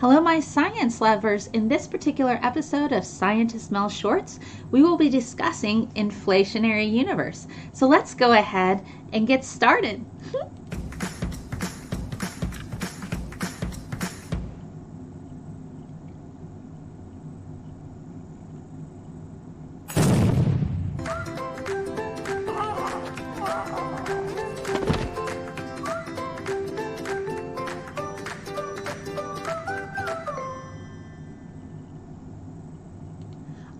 Hello, my science lovers. In this particular episode of ScientistMel Shorts, we will be discussing Inflationary Universe. So let's go ahead and get started.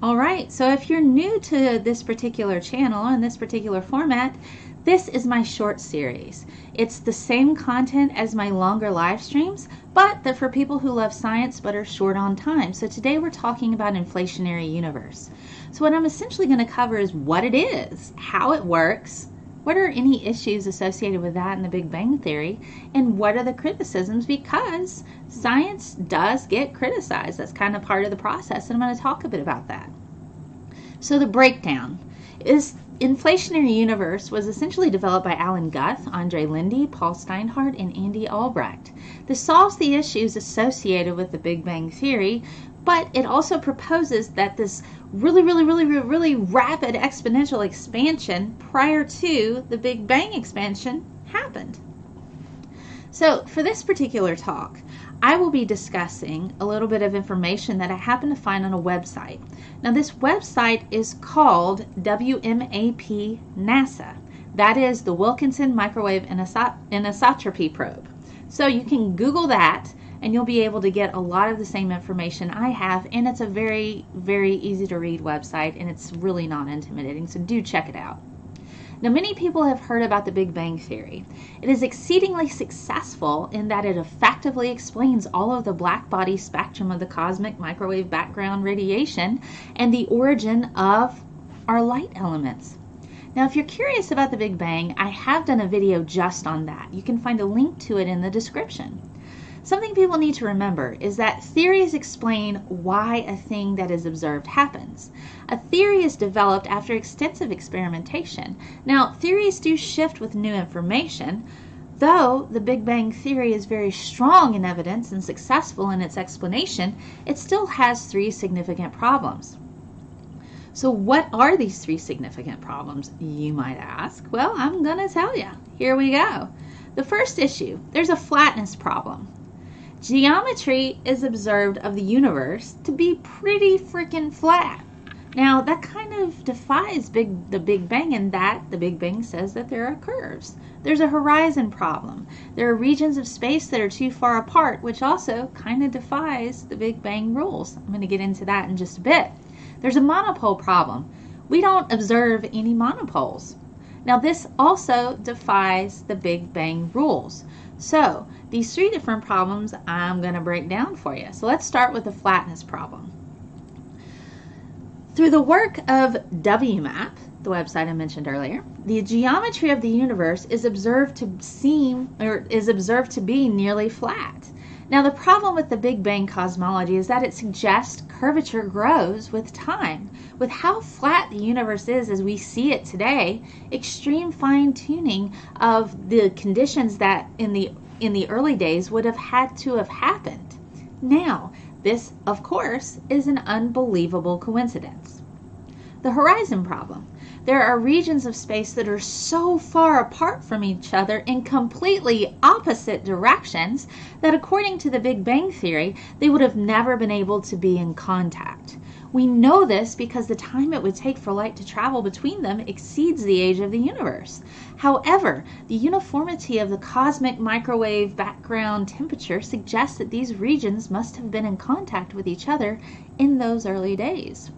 Alright, so if you're new to this particular channel and this particular format, this is my short series. It's the same content as my longer live streams, but they're for people who love science but are short on time. So today we're talking about Inflationary Universe. So what I'm essentially going to cover is what it is, how it works, what are any issues associated with that in the Big Bang Theory, and what are the criticisms, because science does get criticized. That's kind of part of the process, and I'm going to talk a bit about that. So the breakdown is Inflationary Universe was essentially developed by Alan Guth, Andre Lindy, Paul Steinhardt, and Andy Albrecht. This solves the issues associated with the Big Bang Theory, but it also proposes that this really rapid exponential expansion prior to the Big Bang expansion happened. So for this particular talk, I will be discussing a little bit of information that I happen to find on a website. Now this website is called WMAP NASA. That is the Wilkinson Microwave Anisotropy Probe. So you can Google that and you'll be able to get a lot of the same information I have, and it's a very easy to read website, and it's really not intimidating, so do check it out. Now, many people have heard about the Big Bang Theory. It is exceedingly successful in that it effectively explains all of the black body spectrum of the cosmic microwave background radiation and the origin of our light elements. Now, if you're curious about the Big Bang, I have done a video just on that. You can find a link to it in the description. Something people need to remember is that theories explain why a thing that is observed happens. A theory is developed after extensive experimentation. Now, theories do shift with new information. Though the Big Bang Theory is very strong in evidence and successful in its explanation, it still has three significant problems. So what are these three significant problems, you might ask? Well, I'm going to tell you. Here we go. The first issue, there's a flatness problem. Geometry is observed of the universe to be pretty freaking flat. Now, that kind of defies the Big Bang in that the Big Bang says that there are curves. There's a horizon problem. There are regions of space that are too far apart, which also kind of defies the Big Bang rules. I'm going to get into that in just a bit. There's a monopole problem. We don't observe any monopoles. Now, this also defies the Big Bang rules. So, these three different problems I'm going to break down for you. So, let's start with the flatness problem. Through the work of WMAP, the website I mentioned earlier, the geometry of the universe is observed to be nearly flat. Now, the problem with the Big Bang cosmology is that it suggests curvature grows with time. With how flat the universe is as we see it today, extreme fine-tuning of the conditions that in the early days would have had to have happened. Now, this, of course, is an unbelievable coincidence. The horizon problem. There are regions of space that are so far apart from each other in completely opposite directions that according to the Big Bang Theory, they would have never been able to be in contact. We know this because the time it would take for light to travel between them exceeds the age of the universe. However, the uniformity of the cosmic microwave background temperature suggests that these regions must have been in contact with each other in those early days.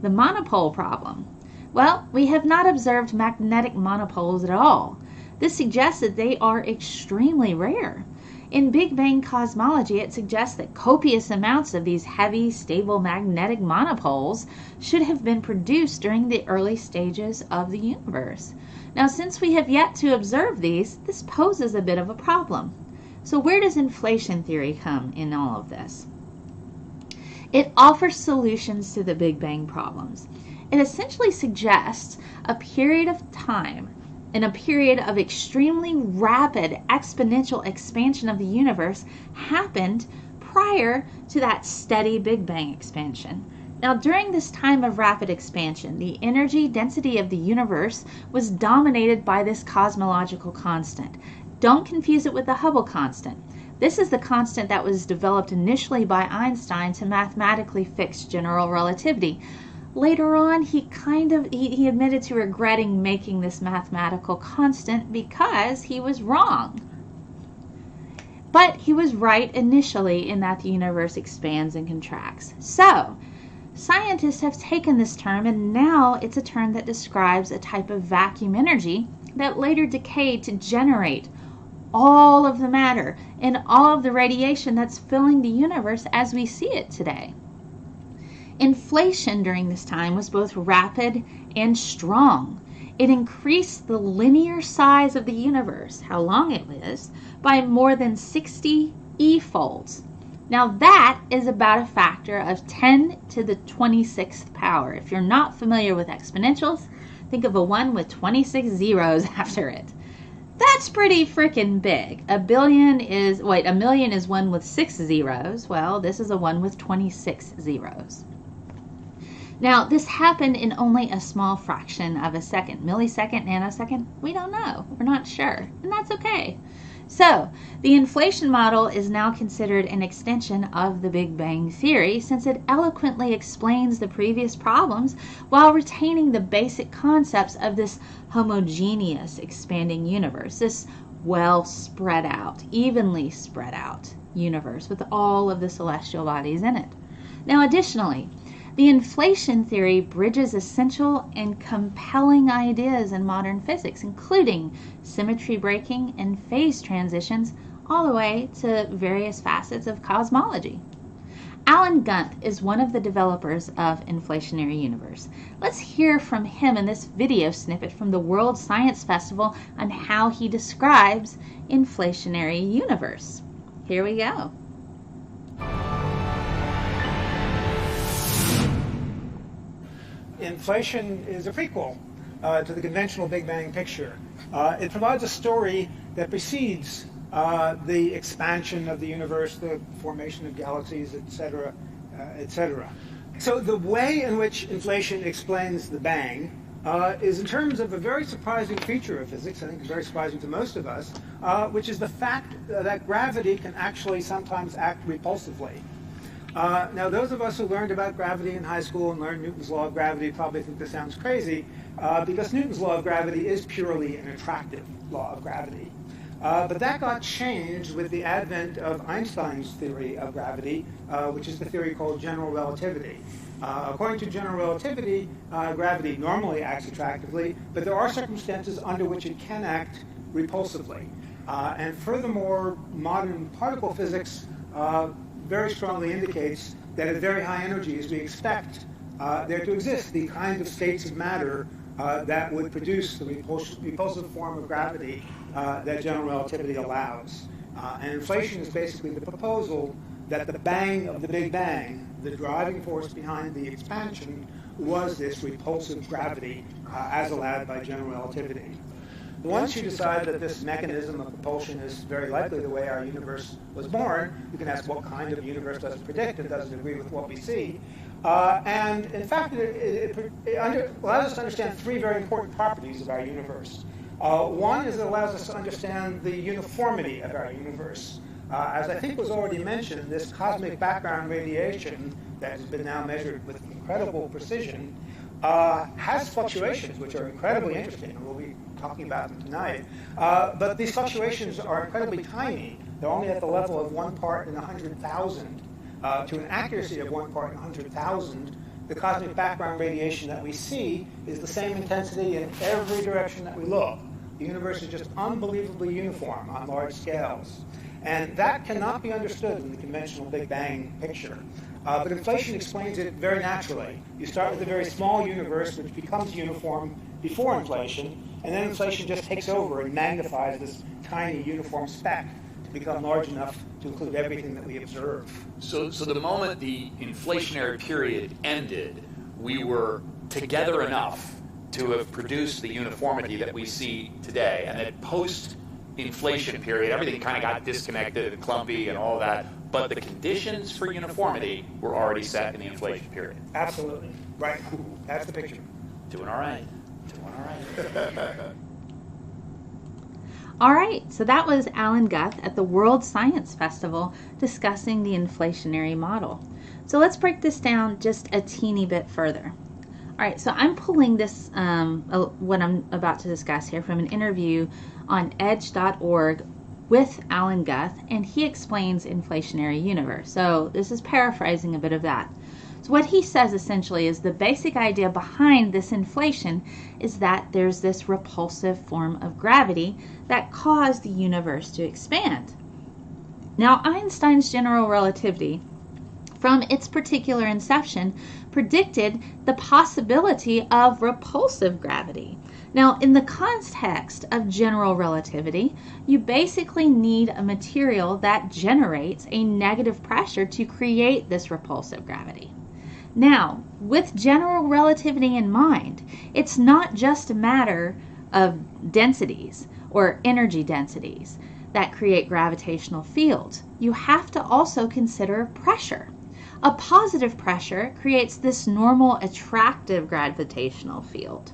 The monopole problem. Well, we have not observed magnetic monopoles at all. This suggests that they are extremely rare. In Big Bang cosmology, it suggests that copious amounts of these heavy, stable magnetic monopoles should have been produced during the early stages of the universe. Now, since we have yet to observe these, this poses a bit of a problem. So where does inflation theory come in all of this? It offers solutions to the Big Bang problems. It essentially suggests a period of time in a period of extremely rapid exponential expansion of the universe happened prior to that steady Big Bang expansion. Now, during this time of rapid expansion, the energy density of the universe was dominated by this cosmological constant. Don't confuse it with the Hubble constant. This is the constant that was developed initially by Einstein to mathematically fix general relativity. Later on, he admitted to regretting making this mathematical constant because he was wrong. But he was right initially in that the universe expands and contracts. So, scientists have taken this term, and now it's a term that describes a type of vacuum energy that later decayed to generate all of the matter and all of the radiation that's filling the universe as we see it today. Inflation during this time was both rapid and strong. It increased the linear size of the universe, how long it is, by more than 60 e-folds. Now that is about a factor of 10 to the 26th power. If you're not familiar with exponentials, think of a 1 with 26 zeros after it. That's pretty freaking big. A million is 1 with 6 zeros. Well, this is a 1 with 26 zeros. Now, this happened in only a small fraction of a second. Millisecond, nanosecond? We don't know. We're not sure. And that's okay. So, the inflation model is now considered an extension of the Big Bang Theory since it eloquently explains the previous problems while retaining the basic concepts of this homogeneous expanding universe, this well spread out, evenly spread out universe with all of the celestial bodies in it. Now, additionally, the inflation theory bridges essential and compelling ideas in modern physics, including symmetry breaking and phase transitions, all the way to various facets of cosmology. Alan Gunt is one of the developers of Inflationary Universe. Let's hear from him in this video snippet from the World Science Festival on how he describes Inflationary Universe. Here we go. Inflation is a prequel to the conventional Big Bang picture. It provides a story that precedes the expansion of the universe, the formation of galaxies, etc., etc. So the way in which inflation explains the Bang is in terms of a very surprising feature of physics, I think it's very surprising to most of us, which is the fact that gravity can actually sometimes act repulsively. Now, those of us who learned about gravity in high school and learned Newton's law of gravity probably think this sounds crazy, because Newton's law of gravity is purely an attractive law of gravity. But that got changed with the advent of Einstein's theory of gravity, which is the theory called general relativity. According to general relativity, gravity normally acts attractively, but there are circumstances under which it can act repulsively. And furthermore, modern particle physics very strongly indicates that at very high energies we expect there to exist the kind of states of matter that would produce the repulsive form of gravity that general relativity allows. And inflation is basically the proposal that the bang of the Big Bang, the driving force behind the expansion, was this repulsive gravity as allowed by general relativity. Once you decide that this mechanism of propulsion is very likely the way our universe was born, you can ask what kind of universe does it predict and does it agree with what we see. And in fact, it allows us to understand three very important properties of our universe. One is it allows us to understand the uniformity of our universe. As I think was already mentioned, this cosmic background radiation that has been now measured with incredible precision has fluctuations which are incredibly interesting, and we'll be talking about them tonight. But these fluctuations are incredibly tiny. They're only at the level of 1 part in 100,000. To an accuracy of 1 part in 100,000, the cosmic background radiation that we see is the same intensity in every direction that we look. The universe is just unbelievably uniform on large scales. And that cannot be understood in the conventional Big Bang picture. But inflation explains it very naturally. You start with a very small universe which becomes uniform before inflation, and then inflation just takes over and magnifies this tiny uniform speck to become large enough to include everything that we observe. So the moment the inflationary period ended, we were together enough to have produced the uniformity that we see today. And that post-inflation period, everything kind of got disconnected and clumpy and all that. but the conditions for uniformity were already set in the inflation period. Absolutely. Right. That's the picture. Doing all right. Doing all right. All right, so that was Alan Guth at the World Science Festival discussing the inflationary model. So let's break this down just a teeny bit further. All right, so I'm pulling this, what I'm about to discuss here, from an interview on edge.org with Alan Guth, and he explains Inflationary Universe. So this is paraphrasing a bit of that. So what he says essentially is the basic idea behind this inflation is that there's this repulsive form of gravity that caused the universe to expand. Now, Einstein's general relativity, from its particular inception, predicted the possibility of repulsive gravity. Now, in the context of general relativity, you basically need a material that generates a negative pressure to create this repulsive gravity. Now, with general relativity in mind, it's not just a matter of densities or energy densities that create gravitational fields. You have to also consider pressure. A positive pressure creates this normal attractive gravitational field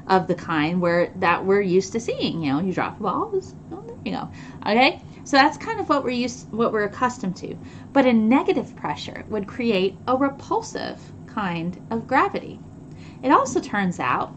of the kind that we're used to seeing. You know, you drop a ball, there you go. Okay? So that's kind of what we're accustomed to. But a negative pressure would create a repulsive kind of gravity. It also turns out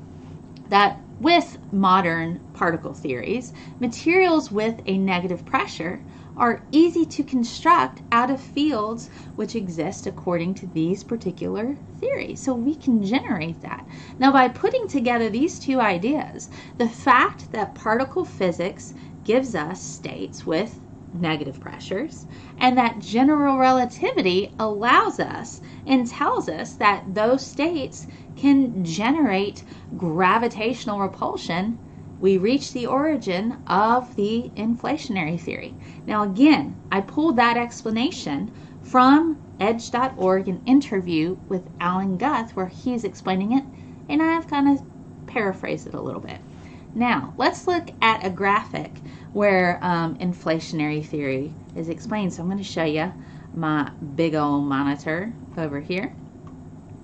that with modern particle theories, materials with a negative pressure are easy to construct out of fields which exist according to these particular theories. So we can generate that. Now, by putting together these two ideas, the fact that particle physics gives us states with negative pressures, and that general relativity allows us and tells us that those states can generate gravitational repulsion, we reach the origin of the inflationary theory. Now again, I pulled that explanation from edge.org, an interview with Alan Guth where he's explaining it, and I've kind of paraphrased it a little bit. Now, let's look at a graphic where inflationary theory is explained. So I'm going to show you my big old monitor over here.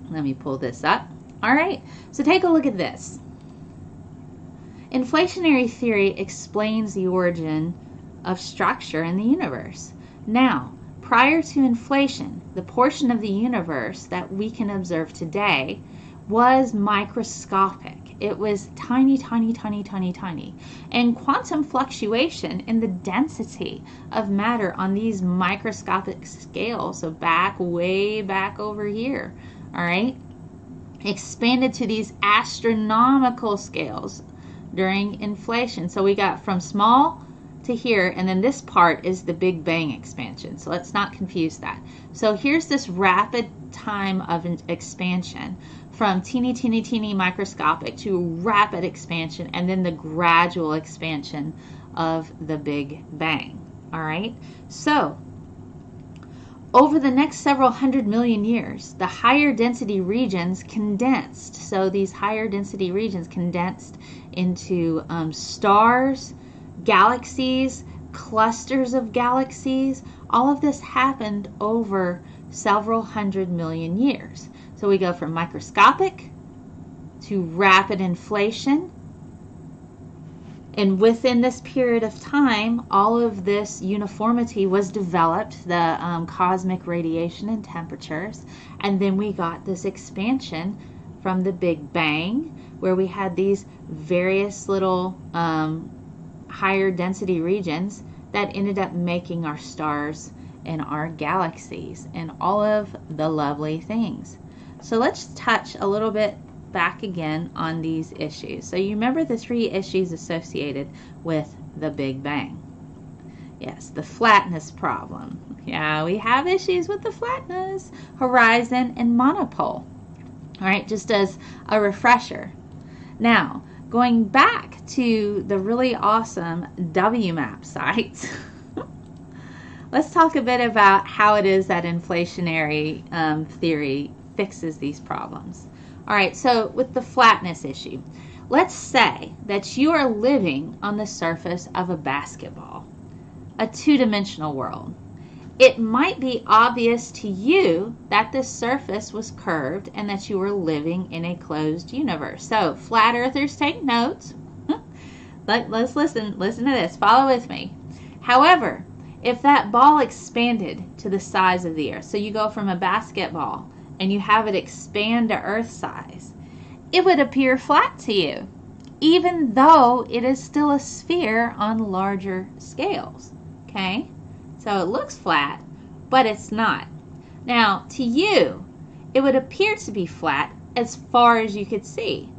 Let me pull this up. All right, so take a look at this. Inflationary theory explains the origin of structure in the universe. Now, prior to inflation, the portion of the universe that we can observe today was microscopic. It was tiny, tiny, tiny, tiny, tiny. And quantum fluctuation in the density of matter on these microscopic scales, so way back over here, all right, expanded to these astronomical scales during inflation. So we got from small to here, and then this part is the Big Bang expansion. So let's not confuse that. So here's this rapid time of expansion from teeny, teeny, teeny microscopic to rapid expansion, and then the gradual expansion of the Big Bang. All right? So over the next several 100 million years, the higher density regions condensed. So these higher density regions condensed into stars, galaxies, clusters of galaxies. All of this happened over several 100 million years. So we go from microscopic to rapid inflation. And within this period of time, all of this uniformity was developed, the cosmic radiation and temperatures. And then we got this expansion from the Big Bang, where we had these various little higher density regions that ended up making our stars and our galaxies and all of the lovely things. So let's touch a little bit back again on these issues. So you remember the three issues associated with the Big Bang. Yes, the flatness problem. Yeah, we have issues with the flatness, horizon, and monopole. All right, just as a refresher. Now, going back to the really awesome WMAP sites, let's talk a bit about how it is that inflationary theory fixes these problems. All right, so with the flatness issue, let's say that you are living on the surface of a basketball, a two-dimensional world, it might be obvious to you that the surface was curved and that you were living in a closed universe. So, flat earthers, take notes. Let's listen to this. Follow with me. However, if that ball expanded to the size of the earth, so you go from a basketball and you have it expand to earth size, it would appear flat to you, even though it is still a sphere on larger scales. Okay? So it looks flat, but it's not. Now, to you, it would appear to be flat as far as you could see,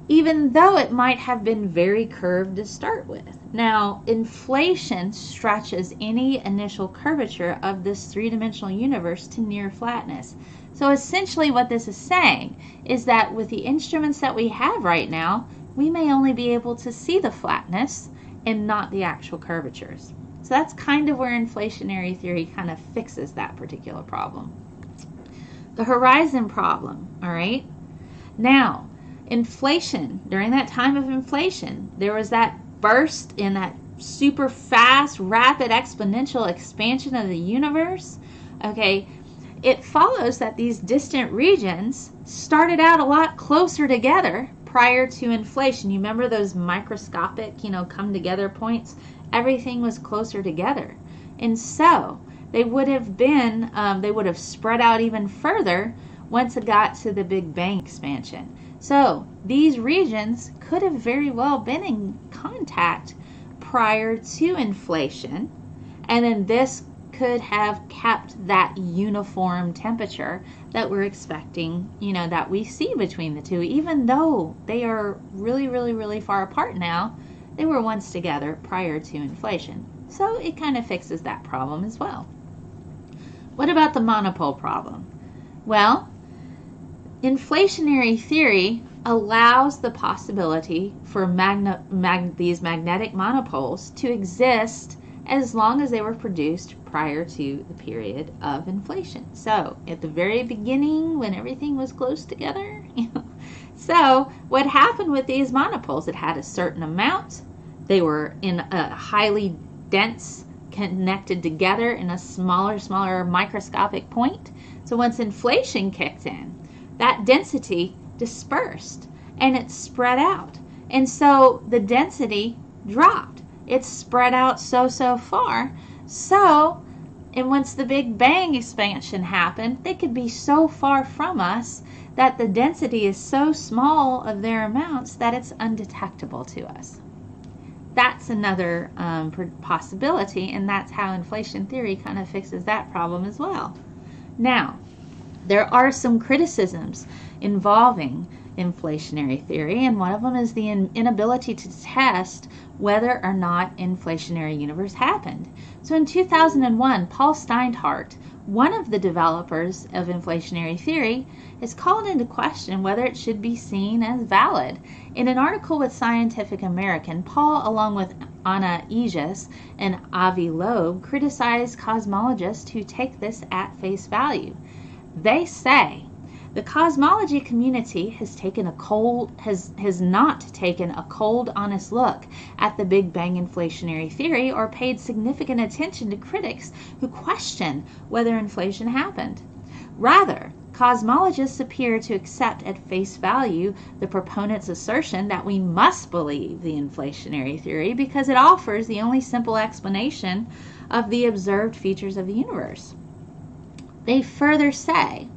even though it might have been very curved to start with. Now, inflation stretches any initial curvature of this three-dimensional universe to near flatness. So essentially what this is saying is that with the instruments that we have right now, we may only be able to see the flatness and not the actual curvatures. So that's kind of where inflationary theory kind of fixes that particular problem. The horizon problem, all right? Now, inflation, during that time of inflation, there was that burst in that super fast, rapid, exponential expansion of the universe. Okay, it follows that these distant regions started out a lot closer together prior to inflation. You remember those microscopic, come together points? Everything was closer together. And so they would have spread out even further once it got to the Big Bang expansion. So these regions could have very well been in contact prior to inflation, and then this could have kept that uniform temperature that we're expecting, that we see between the two. Even though they are really, really, really far apart now, they were once together prior to inflation. So it kind of fixes that problem as well. What about the monopole problem? Well, inflationary theory allows the possibility for these magnetic monopoles to exist as long as they were produced prior to the period of inflation. So at the very beginning, when everything was close together, so what happened with these monopoles? It had a certain amount. They were in a highly dense, connected together in a smaller microscopic point. So once inflation kicked in, that density dispersed and it spread out. And so the density dropped. It spread out so far. And once the Big Bang expansion happened, they could be so far from us that the density is so small of their amounts that it's undetectable to us. That's another possibility, and that's how inflation theory kind of fixes that problem as well. Now, there are some criticisms involving inflationary theory, and one of them is the inability to test whether or not inflationary universe happened. So in 2001, Paul Steinhardt, one of the developers of inflationary theory, has called into question whether it should be seen as valid. In an article with Scientific American, Paul, along with Anna Aegis and Avi Loeb, criticized cosmologists who take this at face value. They say the cosmology community has not taken a cold, honest look at the Big Bang inflationary theory or paid significant attention to critics who question whether inflation happened. Rather, cosmologists appear to accept at face value the proponent's assertion that we must believe the inflationary theory because it offers the only simple explanation of the observed features of the universe. They further say,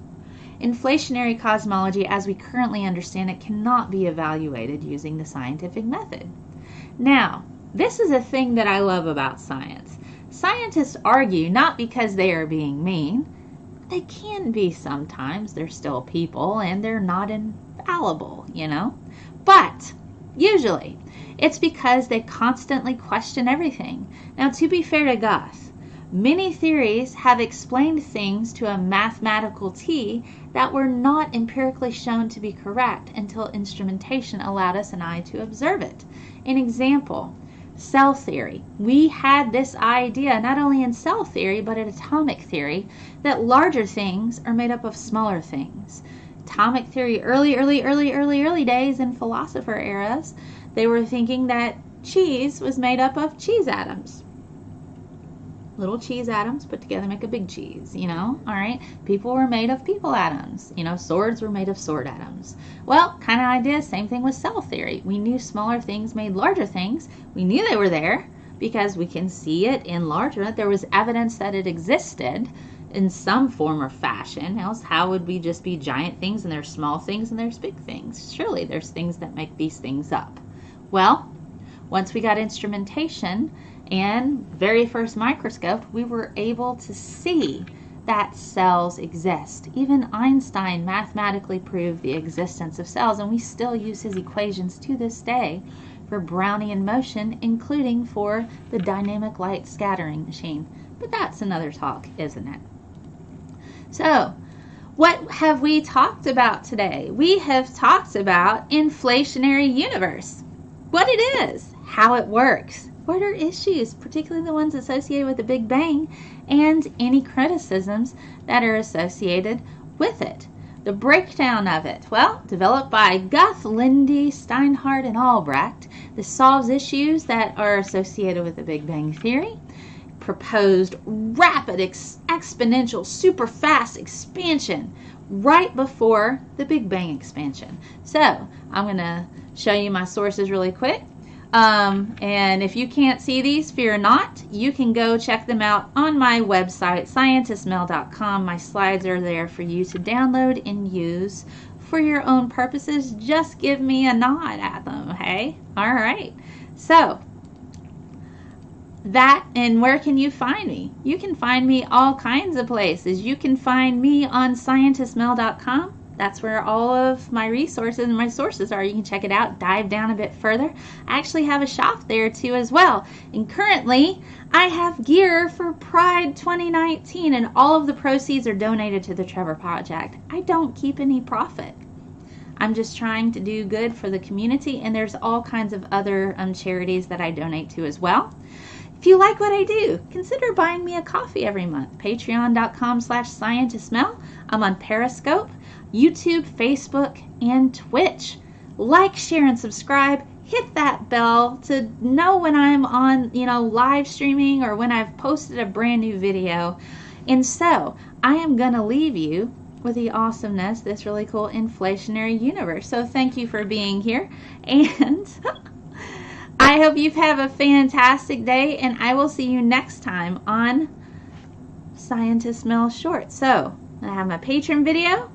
inflationary cosmology as we currently understand it cannot be evaluated using the scientific method. Now, this is a thing that I love about science. Scientists argue not because they are being mean. They can be sometimes. They're still people and they're not infallible, But usually it's because they constantly question everything. Now, to be fair to Gus, many theories have explained things to a mathematical T that were not empirically shown to be correct until instrumentation allowed us an eye to observe it. An example, cell theory. We had this idea not only in cell theory but in atomic theory that larger things are made up of smaller things. Atomic theory, early days in philosopher eras, they were thinking that cheese was made up of cheese atoms. Little cheese atoms put together make a big cheese, you know? All right. People were made of people atoms. You know, swords were made of sword atoms. Well, kind of idea, same thing with cell theory. We knew smaller things made larger things. We knew they were there because we can see it in larger. There was evidence that it existed in some form or fashion. Else, how would we just be giant things and there's small things and there's big things? Surely there's things that make these things up. Well, once we got instrumentation and very first microscope, we were able to see that cells exist. Even Einstein mathematically proved the existence of cells, and we still use his equations to this day for Brownian motion, including for the dynamic light scattering machine. But that's another talk, isn't it? So, what have we talked about today? We have talked about inflationary universe. What it is, how it works, what are issues, particularly the ones associated with the Big Bang, and any criticisms that are associated with it. The breakdown of it, well, developed by Guth, Lindy, Steinhardt, and Albrecht. This solves issues that are associated with the Big Bang Theory. Proposed rapid, exponential, super fast expansion right before the Big Bang expansion. So, I'm going to show you my sources really quick. And if you can't see these, fear not. You can go check them out on my website, ScientistMel.com. My slides are there for you to download and use for your own purposes. Just give me a nod at them, hey? All right. So, that, and where can you find me? You can find me all kinds of places. You can find me on ScientistMel.com. That's where all of my resources and my sources are. You can check it out, dive down a bit further. I actually have a shop there too as well. And currently, I have gear for Pride 2019, and all of the proceeds are donated to the Trevor Project. I don't keep any profit. I'm just trying to do good for the community, and there's all kinds of other charities that I donate to as well. If you like what I do, consider buying me a coffee every month. Patreon.com/ScientistMel. I'm on Periscope, YouTube, Facebook, and Twitch. Like, share, and subscribe. Hit that bell to know when I'm on, live streaming or when I've posted a brand new video. And so, I am going to leave you with the awesomeness, this really cool inflationary universe. So thank you for being here. And I hope you have a fantastic day, and I will see you next time on ScientistMel Short. So, I have my patron video,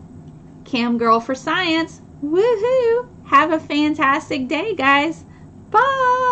Cam Girl for Science. Woohoo! Have a fantastic day, guys. Bye!